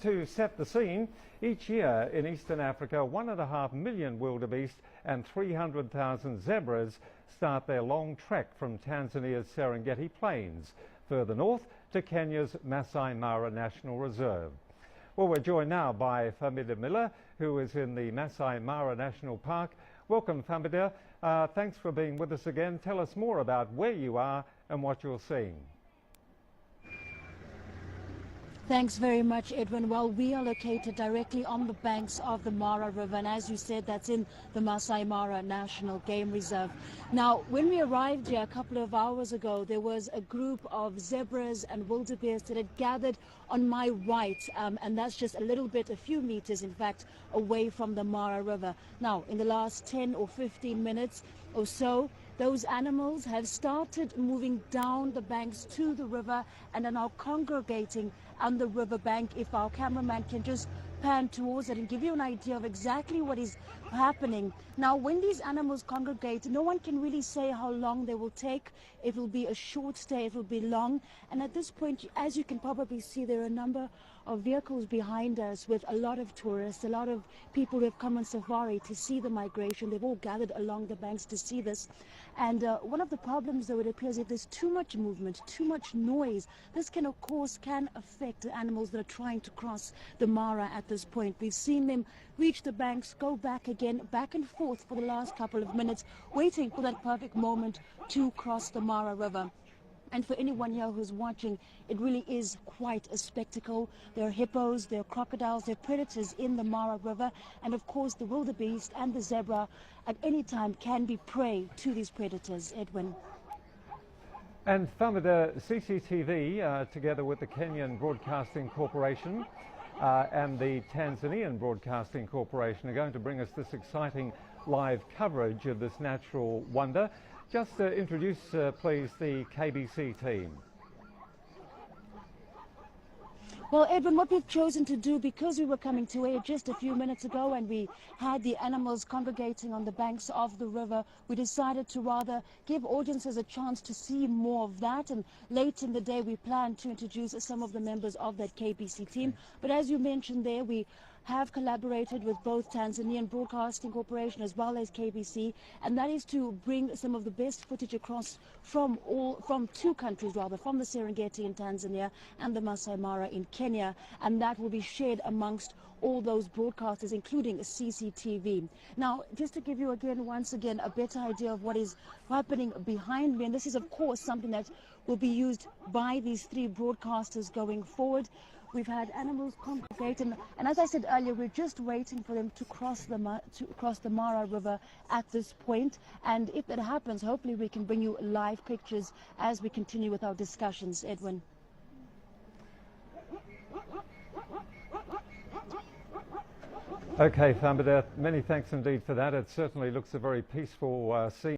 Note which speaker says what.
Speaker 1: to set the scene, each year in Eastern Africa, 1.5 million wildebeest and 300,000 zebras start their long trek from Tanzania's Serengeti plains, further north to Kenya's Maasai Mara National Reserve. Well, we're joined now by Famida Miller, who is in the Masai Mara National Park. Welcome, Famida. Thanks for being with us again. Tell us more about where you are and what you're seeing.
Speaker 2: Thanks very much, Edwin. Well, we are located directly on the banks of the Mara River, and as you said, that's in the Masai Mara National Game Reserve. Now, when we arrived here a couple of hours ago, there was a group of zebras and wildebeest that had gathered on my right, and that's just a few meters, in fact, away from the Mara River. Now, in the last 10 or 15 minutes or so, those animals have started moving down the banks to the river and are now congregating on the riverbank. If our cameraman can just pan towards it and give you an idea of exactly what is happening. Now, when these animals congregate, no one can really say how long they will take. It will be a short stay, it will be long. And at this point, as you can probably see, there are a number of vehicles behind us with a lot of tourists, a lot of people who have come on safari to see the migration. They've all gathered along the banks to see this. And one of the problems, though, it appears if there's too much movement, too much noise, this can, of course, affect the animals that are trying to cross the Mara at this point. We've seen them reach the banks, go back again, back and forth for the last couple of minutes, waiting for that perfect moment to cross the Mara River. And for anyone here who's watching, it really is quite a spectacle. There are hippos, there are crocodiles, there are predators in the Mara River. And of course, the wildebeest and the zebra at any time can be prey to these predators, Edwin.
Speaker 1: And Famida, CCTV, together with the Kenyan Broadcasting Corporation and the Tanzanian Broadcasting Corporation, are going to bring us this exciting live coverage of this natural wonder. Just introduce, please, the KBC team.
Speaker 2: Well, Edwin, what we've chosen to do, because we were coming to air just a few minutes ago and we had the animals congregating on the banks of the river, we decided to rather give audiences a chance to see more of that. And late in the day, we plan to introduce some of the members of that KBC team. But as you mentioned there, we have collaborated with both Tanzanian Broadcasting Corporation as well as KBC, and that is to bring some of the best footage across from two countries, rather, from the Serengeti in Tanzania and the Masai Mara in Kenya, and that will be shared amongst all those broadcasters, including CCTV. Now, just to give you once again, a better idea of what is happening behind me, and this is, of course, something that will be used by these three broadcasters going forward. We've had animals congregate, and as I said earlier, we're just waiting for them to cross the Mara River at this point. And if that happens, hopefully we can bring you live pictures as we continue with our discussions, Edwin.
Speaker 1: Okay, Famida, many thanks indeed for that. It certainly looks a very peaceful scene.